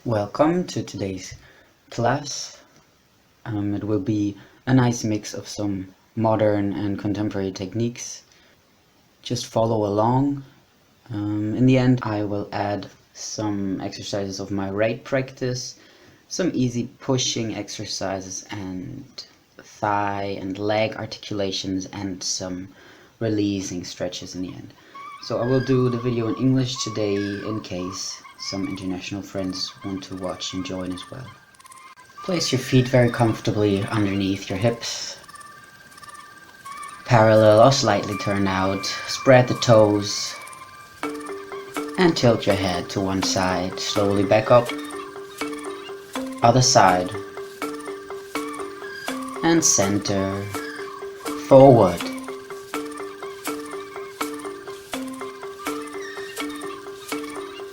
Welcome to today's class. It will be a nice mix of some modern and contemporary techniques. Just follow along. In the end, I will add some exercises of my weight practice, some easy pushing exercises and thigh and leg articulations, and some releasing stretches in the end. So I will do the video in English today in case some international friends want to watch and join as well. Place your feet very comfortably underneath your hips. Parallel or slightly turn out. Spread the toes and tilt your head to one side. Slowly back up. Other side. And center. Forward.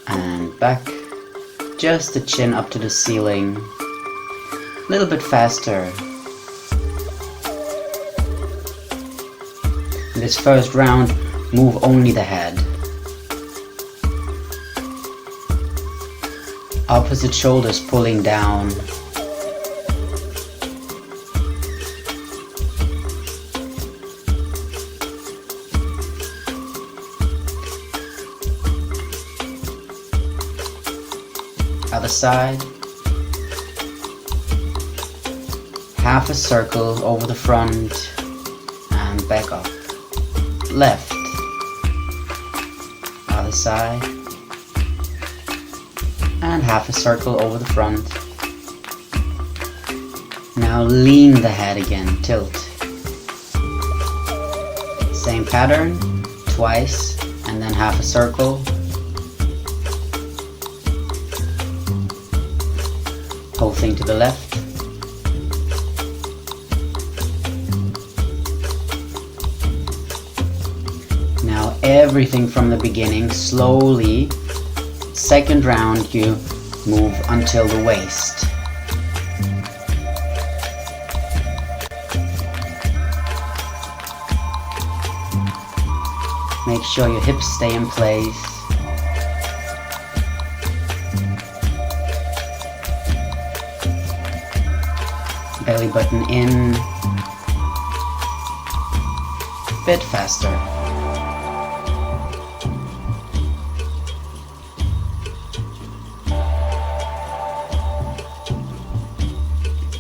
And back. Just the chin up to the ceiling. A little bit faster. In this first round, move only the head. Opposite shoulders pulling down. Other side. Half a circle over the front and back up. Left. Other side. And half a circle over the front. Now lean the head again, tilt. Same pattern, twice, and then half a circle. Whole thing to the left. Now everything from the beginning, slowly. Second round you move until the waist. Make sure your hips stay in place. Belly button in. Bit faster.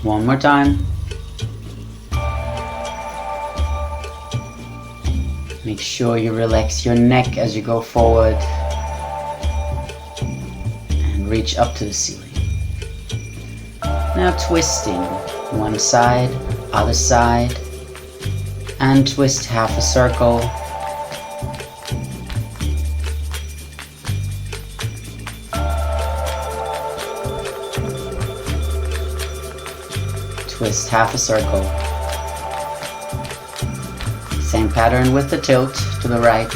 One more time. Make sure you relax your neck as you go forward and reach up to the ceiling. Now twisting one side, other side, and twist half a circle. Twist half a circle. Same pattern with the tilt to the right.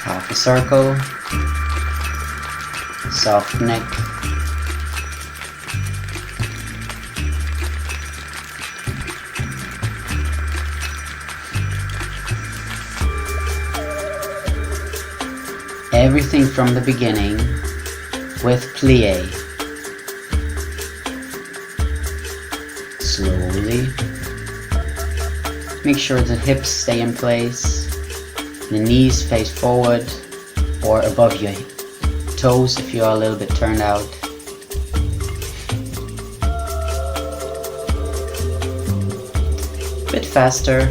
Half a circle. Soft neck. Everything from the beginning with plie. Slowly. Make sure the hips stay in place. The knees face forward or above your toes if you are a little bit turned out. Bit faster.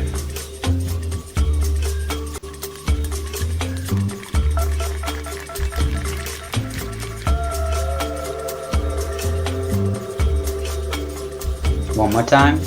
One more time.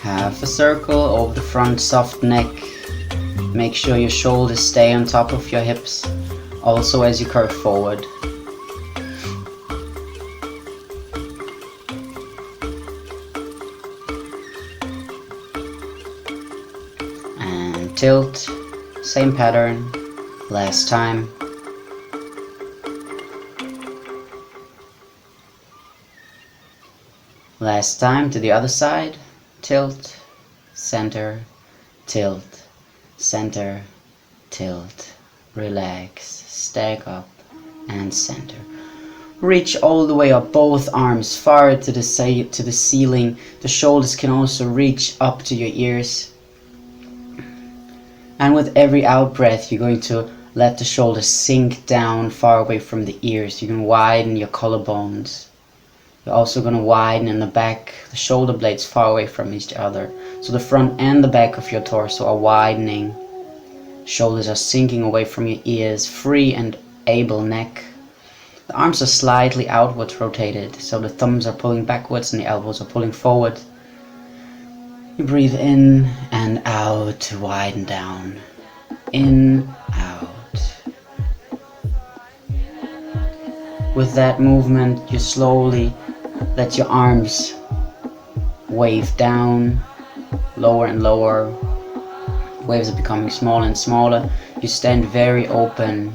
Half a circle over the front, soft neck. Make sure your shoulders stay on top of your hips, also as you curve forward. And tilt, Same pattern, last time. Last time to the other side. Tilt, center, tilt, center, tilt. Relax, stack up, and center. Reach all the way up, both arms far to the ceiling. The shoulders can also reach up to your ears. And with every out breath, you're going to let the shoulders sink down far away from the ears. You can widen your collarbones. You're also going to widen in the back, the shoulder blades far away from each other. So the front and the back of your torso are widening. Shoulders are sinking away from your ears, free and able neck. The arms are slightly outwards rotated, so the thumbs are pulling backwards and the elbows are pulling forward. You breathe in and out to widen down. In, out. With that movement, you slowly let your arms wave down, lower and lower. Waves are becoming smaller and smaller. You stand very open,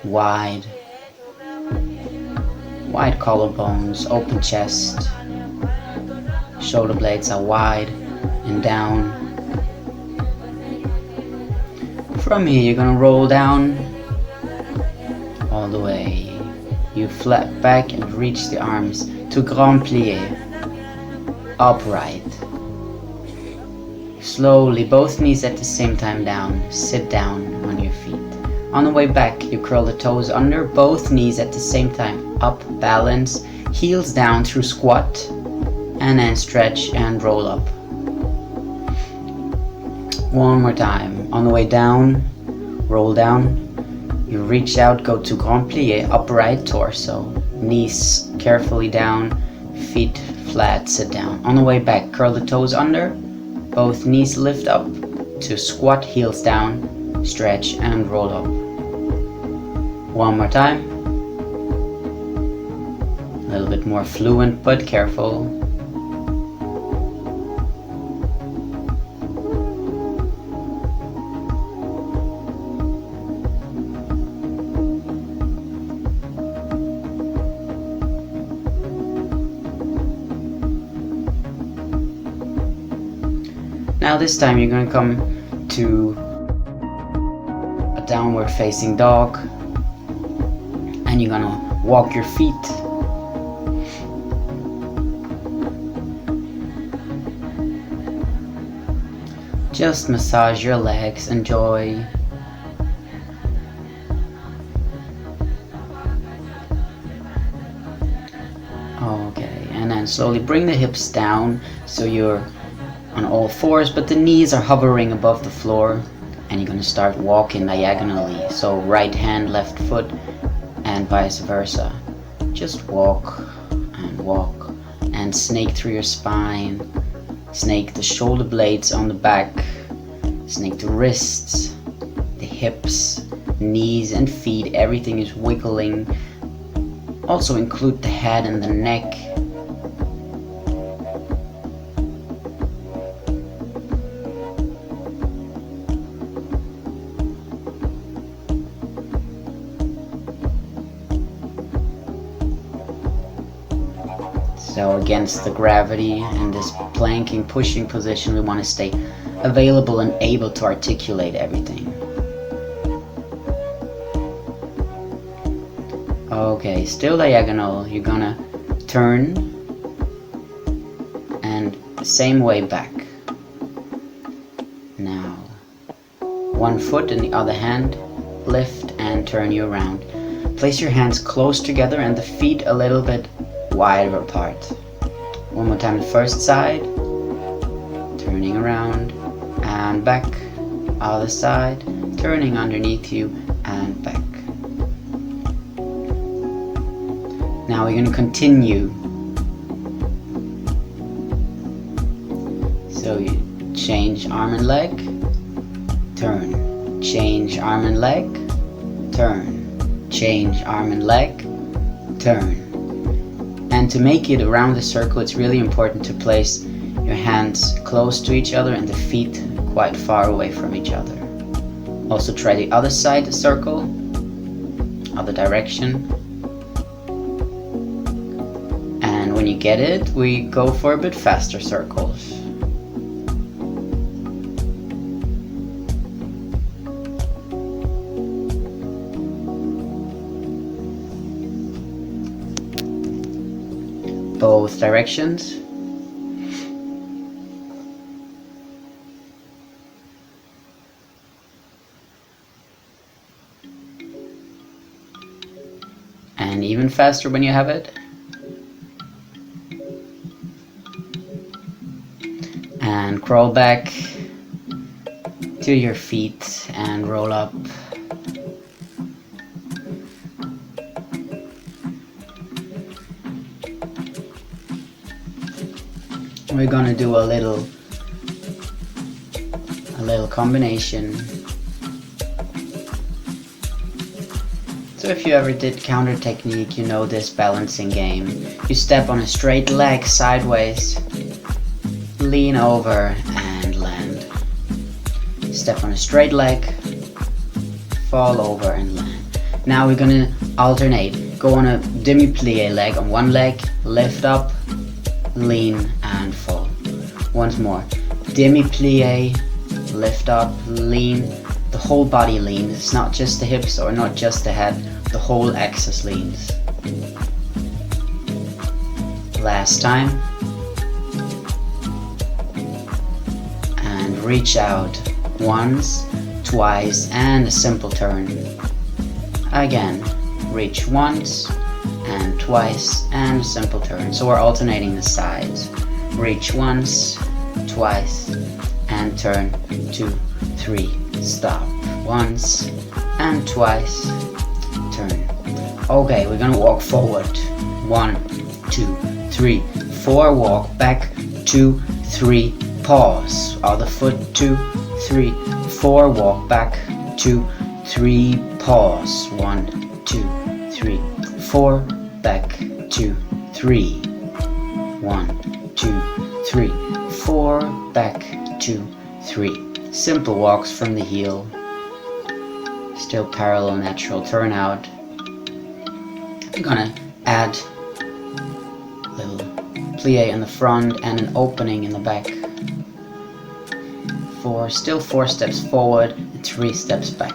wide collarbones, open chest. Shoulder blades are wide and down. From here, you're gonna roll down all the way. You flap back and reach the arms to grand plié, upright. Slowly, both knees at the same time down. Sit down on your feet. On the way back, you curl the toes under, both knees at the same time up, balance, heels down through squat, and then stretch and roll up. One more time. On the way down, roll down. You reach out, go to grand plié, upright torso, knees carefully down, feet flat, sit down. On the way back, curl the toes under, both knees lift up to squat, heels down, stretch and roll up. One more time. A little bit more fluent but careful. Now this time you're going to come to a downward facing dog and you're going to walk your feet. Just massage your legs, enjoy. Okay, and then slowly bring the hips down so you're on all fours, but the knees are hovering above the floor, and you're going to start walking diagonally, so right hand, left foot, and vice versa. Just walk and snake through your spine, snake the shoulder blades on the back, snake the wrists, the hips, knees and feet, everything is wiggling. Also include the head and the neck. So against the gravity in this planking, pushing position, we want to stay available and able to articulate everything. Okay, still diagonal. You're gonna turn and same way back. Now, one foot in the other hand, lift and turn you around. Place your hands close together and the feet a little bit wider apart. One more time, the first side, turning around and back, other side, turning underneath you and back. Now we're going to continue. So you change arm and leg, turn, change arm and leg, turn, change arm and leg, turn. And to make it around the circle, it's really important to place your hands close to each other and the feet quite far away from each other. Also try the other side circle, other direction. And when you get it, we go for a bit faster circles. Both directions. And even faster when you have it. And crawl back to your feet and roll up. We're gonna do a little combination. So if you ever did counter technique, you know this balancing game. You step on a straight leg sideways, lean over and land. Step on a straight leg, fall over and land. Now we're gonna alternate. Go on a demi-plie leg on one leg, lift up, lean and fall. Once more. Demi-plie, lift up, lean. The whole body leans. It's not just the hips or not just the head. The whole axis leans. Last time. And reach out once, twice, and a simple turn. Again, reach once and twice and a simple turn. So we're alternating the sides. Reach once, twice, and turn 2, 3. Stop once and twice, turn. Okay, we're gonna walk forward. 1, 2, 3, 4. Walk back. 2, 3. Pause. Other foot. 2, 3, 4. Walk back. 2, 3. Pause. 1, 2, 3, 4. Back. 2, 3. 1, 2, 3, 4. Back. 2, 3. Simple walks from the heel. Still parallel natural turnout. I'm gonna add a little plie in the front and an opening in the back. Still 4 steps forward and 3 steps back.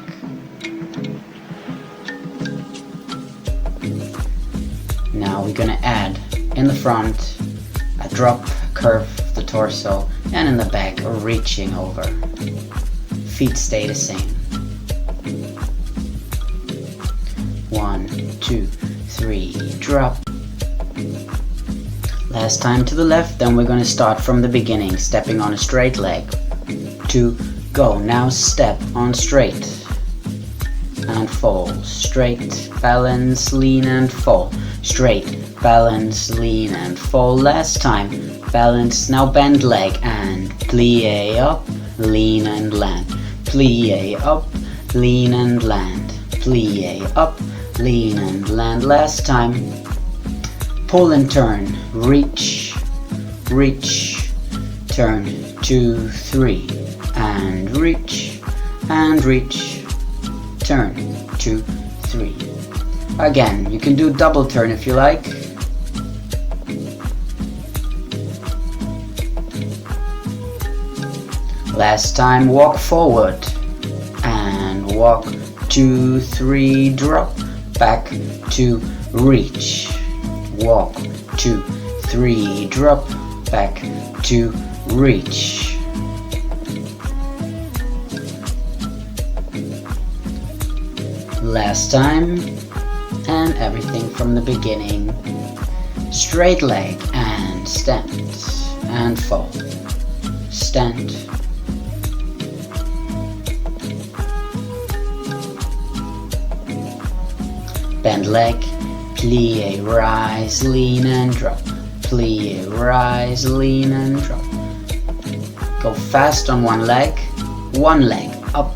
Now we're gonna add in the front a drop, curve of the torso, and in the back a reaching over. Feet stay the same. 1, 2, 3, drop. Last time to the left, then we're gonna start from the beginning, stepping on a straight leg. 2, go. Now step on straight and fall. Straight, balance, lean and fall. Straight, balance, lean and fall. Last time, balance, now bend leg and plie up, lean and land. Plie up, lean and land. Plie up, lean and land. Last time, pull and turn. Reach, reach, turn. 2, 3, and reach, turn. 2, 3. Again, you can do double turn if you like. Last time, walk forward and walk. 2, 3, drop, back, 2, reach, walk, 2, 3, drop, back, 2, reach. Last time, and everything from the beginning. Straight leg and stand and fall. Stand. Bend leg, plie, rise, lean and drop. Plie, rise, lean and drop. Go fast on one leg up.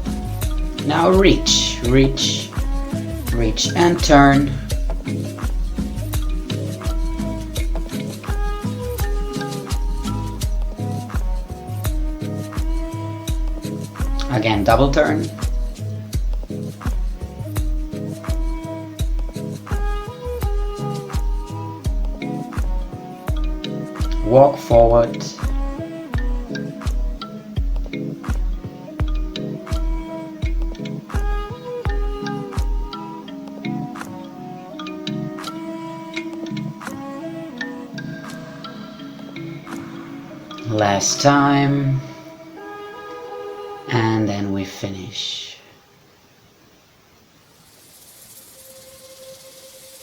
Now reach, reach, reach and turn. Again, double turn. Walk forward. Last time. And then we finish.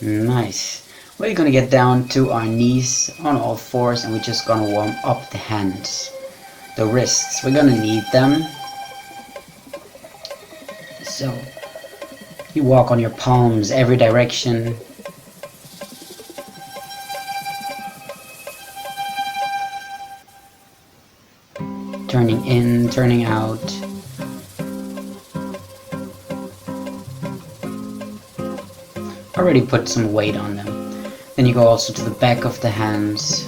Nice. We're gonna get down to our knees on all fours and we're just gonna warm up the hands, the wrists. We're gonna need them. So you walk on your palms every direction. Turning in, turning out. Already put some weight on them. Then you go also to the back of the hands.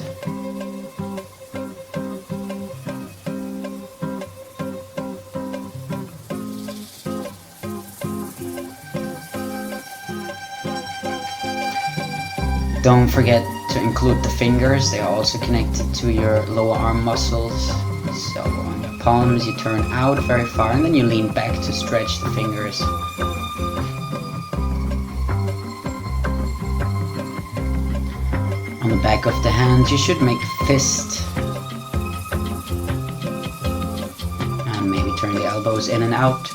Don't forget to include the fingers. They are also connected to your lower arm muscles. So on your palms you turn out very far and then you lean back to stretch the fingers. On the back of the hands you should make a fist. And maybe turn the elbows in and out.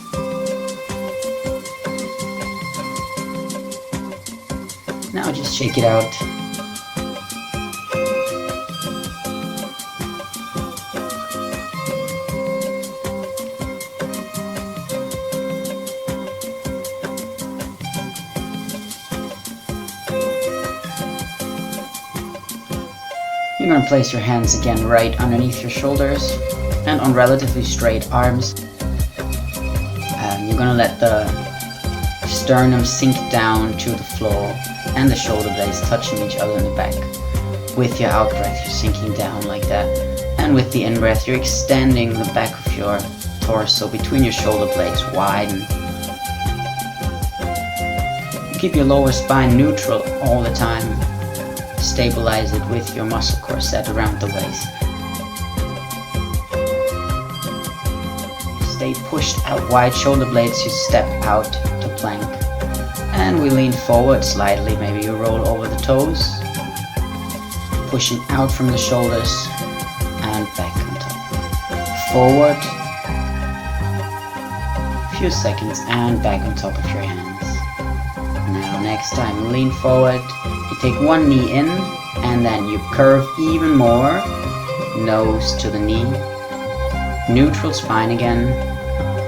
Now just shake it out. You're going to place your hands again right underneath your shoulders and on relatively straight arms. You're going to let the sternum sink down to the floor and the shoulder blades touching each other in the back. With your out breath, you're sinking down like that. And with the in breath, you're extending the back of your torso between your shoulder blades, widen. Keep your lower spine neutral all the time. Stabilize it with your muscle corset around the waist. Stay pushed out wide, shoulder blades, you step out to plank. And we lean forward slightly, maybe you roll over the toes. Pushing out from the shoulders and back on top. Forward. A few seconds and back on top of your hands. Now next time, lean forward. You take one knee in and then you curve even more. Nose to the knee. Neutral spine again.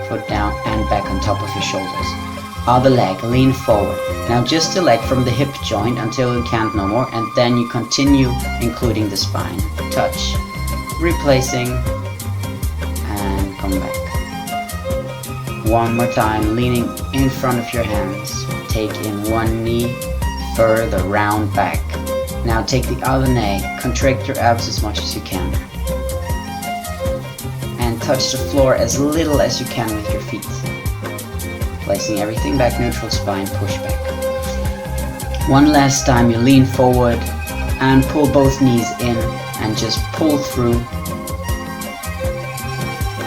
Foot down and back on top of your shoulders. Other leg, lean forward. Now just the leg from the hip joint until you can't no more, and then you continue including the spine. Touch, replacing, and come back. One more time, leaning in front of your hands. Take in one knee, further round back. Now take the other knee, contract your abs as much as you can. And touch the floor as little as you can with your feet. Placing everything back, neutral spine, push back. One last time, you lean forward and pull both knees in and just pull through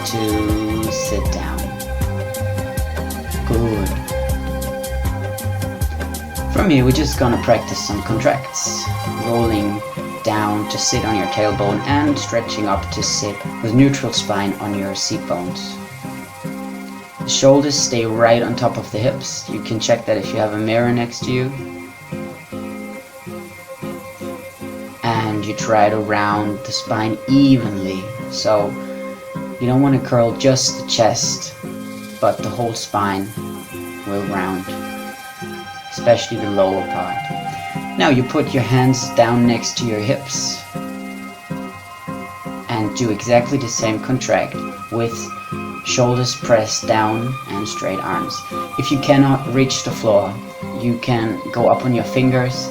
to sit down. Good. From here, we're just gonna practice some contracts. Rolling down to sit on your tailbone and stretching up to sit with neutral spine on your seat bones. The shoulders stay right on top of the hips. You can check that if you have a mirror next to you. And you try to round the spine evenly. So you don't want to curl just the chest, but the whole spine will round, especially the lower part. Now you put your hands down next to your hips and do exactly the same contract with shoulders pressed down and straight arms. If you cannot reach the floor, you can go up on your fingers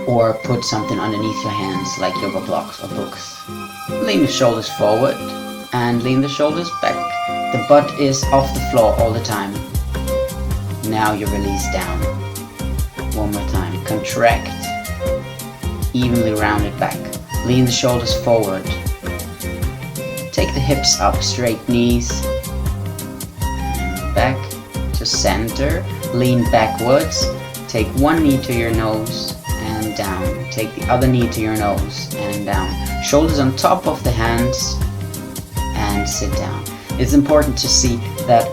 or put something underneath your hands like yoga blocks or books. Lean the shoulders forward and lean the shoulders back. The butt is off the floor all the time. Now you release down. One more time. Contract. Evenly rounded back. Lean the shoulders forward. Take the hips up, straight knees. Back to center. Lean backwards. Take one knee to your nose and down. Take the other knee to your nose and down. Shoulders on top of the hands and sit down. It's important to see that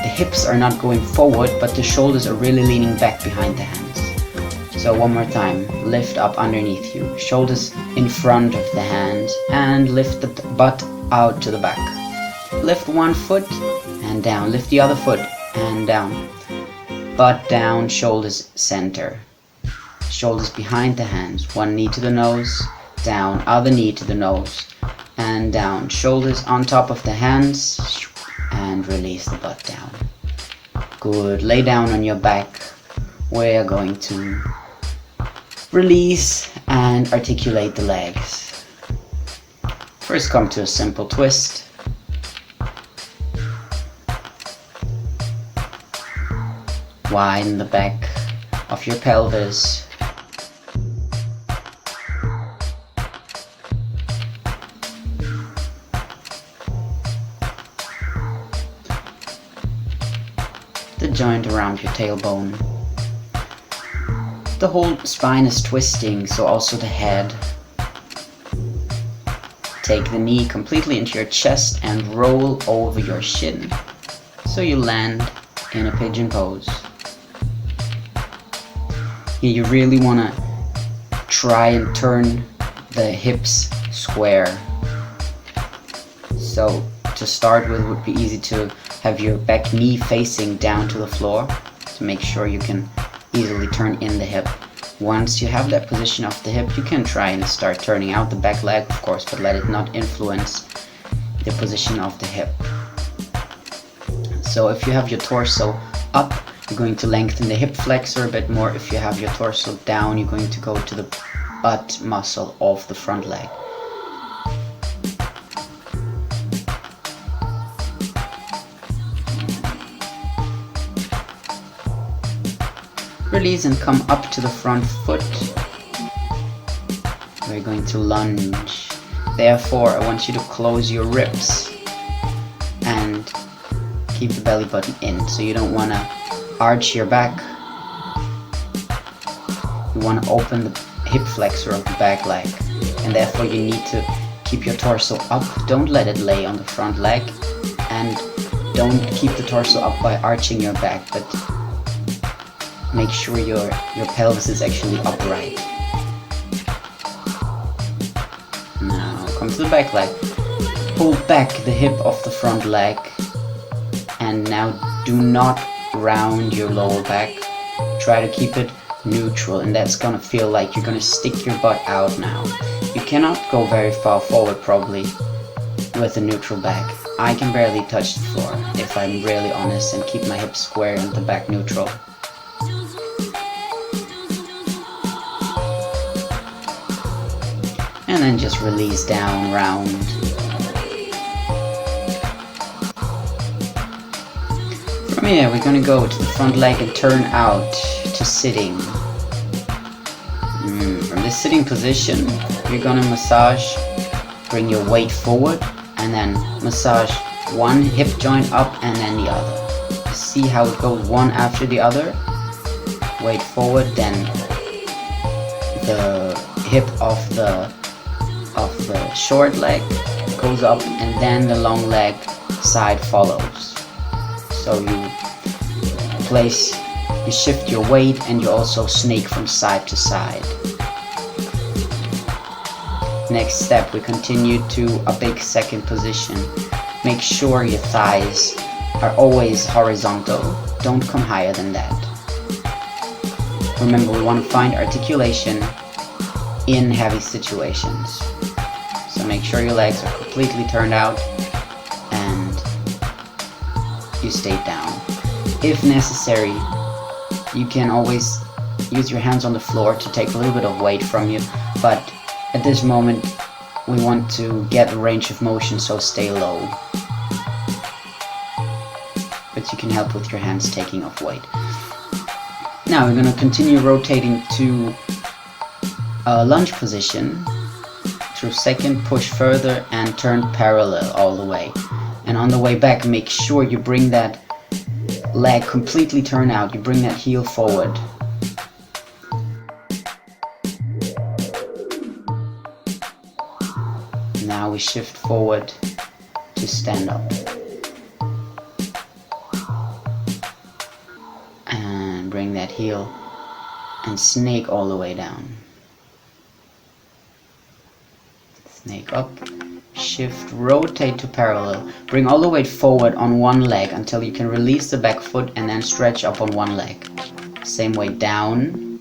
the hips are not going forward, but the shoulders are really leaning back behind the hands. So one more time, lift up underneath you, shoulders in front of the hands, and lift the butt out to the back. Lift one foot and down, lift the other foot and down. Butt down, shoulders center. Shoulders behind the hands, one knee to the nose, down, other knee to the nose, and down. Shoulders on top of the hands, and release the butt down. Good, lay down on your back. We're going to release and articulate the legs. First come to a simple twist. Widen the back of your pelvis. The joint around your tailbone. The whole spine is twisting, so also the head. Take the knee completely into your chest and roll over your shin, so you land in a pigeon pose. Here you really want to try and turn the hips square. So to start with, it would be easy to have your back knee facing down to the floor to make sure you can easily turn in the hip. Once you have that position of the hip, you can try and start turning out the back leg, of course, but let it not influence the position of the hip. So if you have your torso up, you're going to lengthen the hip flexor a bit more. If you have your torso down, you're going to go to the butt muscle of the front leg. Release and come up to the front foot. We're going to lunge. Therefore, I want you to close your ribs and keep the belly button in. So you don't want to arch your back. You want to open the hip flexor of the back leg, and therefore you need to keep your torso up. Don't let it lay on the front leg, and don't keep the torso up by arching your back, but make sure your pelvis is actually upright. Now come to the back leg. Pull back the hip of the front leg, and now do not round your lower back. Try to keep it neutral, and that's gonna feel like you're gonna stick your butt out now. You cannot go very far forward probably with a neutral back. I can barely touch the floor if I'm really honest, and keep my hips square and the back neutral. And then just release down, round. From here we're going to go to the front leg and turn out to sitting. From this sitting position, you're going to massage, bring your weight forward, and then massage one hip joint up and then the other. See how it goes one after the other. Weight forward, then the hip of the short leg goes up, and then the long leg side follows. So you shift your weight, and you also snake from side to side. Next step, we continue to a big second position. Make sure your thighs are always horizontal. Don't come higher than that. Remember, we want to find articulation in heavy situations. So make sure your legs are completely turned out and you stay down. If necessary, you can always use your hands on the floor to take a little bit of weight from you, but at this moment we want to get a range of motion, so stay low. but you can help with your hands taking off weight. Now we're going to continue rotating to a lunge position. Through second, push further and turn parallel all the way. And on the way back, make sure you bring that leg completely turn out. You bring that heel forward. Now we shift forward to stand up. And bring that heel and snake all the way down. Snake up, shift, rotate to parallel. Bring all the weight forward on one leg until you can release the back foot and then stretch up on one leg. Same way down,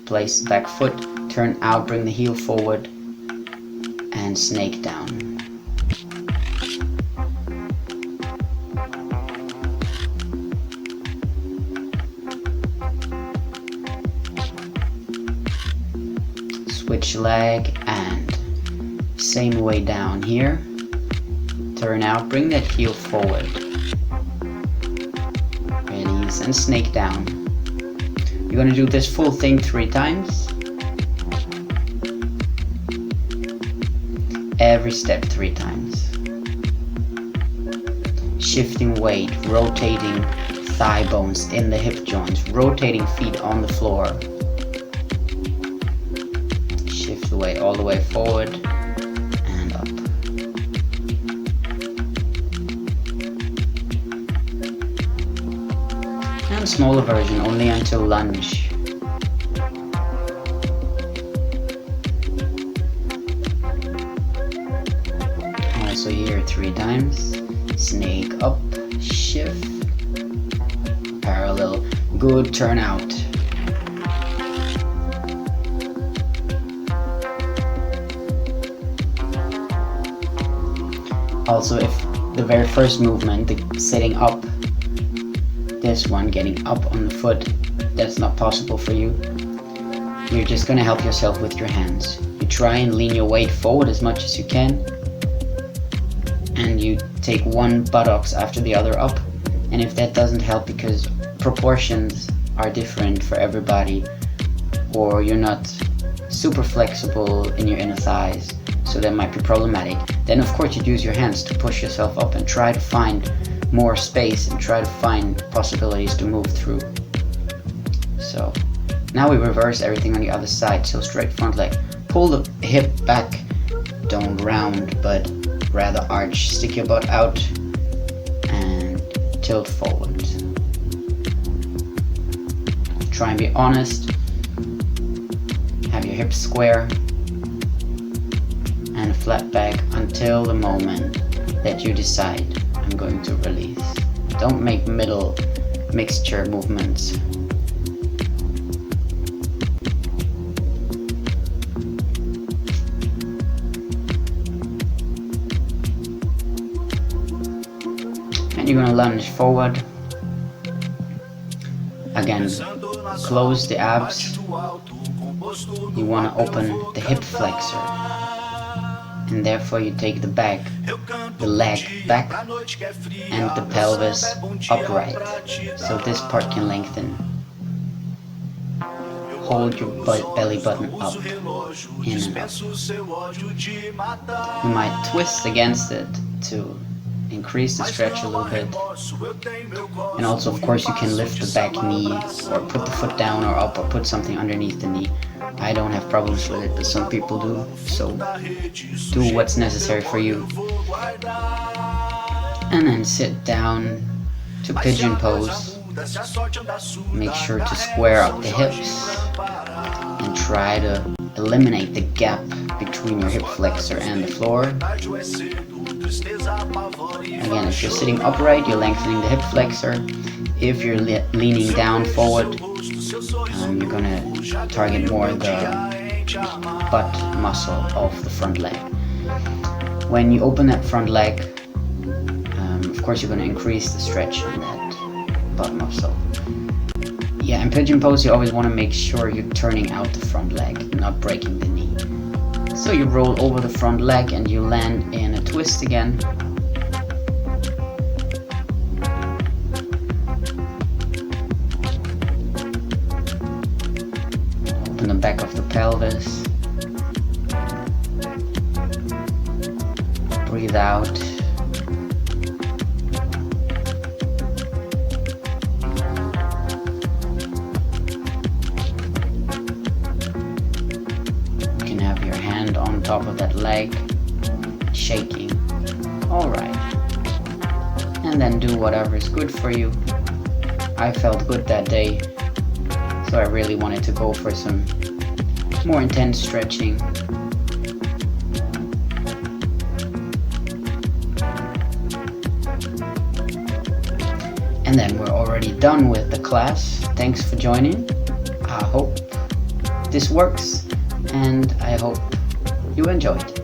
place the back foot, turn out, bring the heel forward and snake down. Switch leg and same way down here. Turn out, bring that heel forward. Release and snake down. You're going to do this full thing 3 times. Every step 3 times. Shifting weight, rotating thigh bones in the hip joints, rotating feet on the floor. Shift the weight all the way forward and up. And smaller version, only until lunge. Also here 3 times. Snake up, shift, parallel, good, turn out. Also, if the very first movement, the sitting up, this one, getting up on the foot, that's not possible for you, you're just going to help yourself with your hands. You try and lean your weight forward as much as you can, and you take one buttocks after the other up. And if that doesn't help because proportions are different for everybody, or you're not super flexible in your inner thighs, so that might be problematic, then of course you'd use your hands to push yourself up and try to find more space and try to find possibilities to move through. So now we reverse everything on the other side. So straight front leg, pull the hip back, don't round but rather arch, stick your butt out and tilt forward. Try and be honest, have your hips square and a flat back until the moment that you decide I'm going to release. Don't make middle mixture movements. And you're gonna lunge forward. Again, close the abs. You wanna open the hip flexor. And therefore you take the leg back and the pelvis upright, so this part can lengthen. Hold your belly button up, in and up. You might twist against it to increase the stretch a little bit. And also, of course, you can lift the back knee or put the foot down or up or put something underneath the knee. I don't have problems with it, but some people do, so do what's necessary for you. And then sit down to pigeon pose. Make sure to square up the hips and try to eliminate the gap between your hip flexor and the floor. Again, if you're sitting upright, you're lengthening the hip flexor. If you're leaning down forward, you're gonna target more the butt muscle of the front leg. When you open that front leg, of course you're gonna increase the stretch in that butt muscle. Yeah, in pigeon pose you always want to make sure you're turning out the front leg, not breaking the knee. So you roll over the front leg and you land in a twist again. open the back of the pelvis. Breathe out. You can have your hand on top of that leg, shaking. Alright. And then do whatever is good for you. I felt good that day, so I really wanted to go for some more intense stretching. And then we're already done with the class. Thanks for joining. I hope this works, and I hope you enjoyed.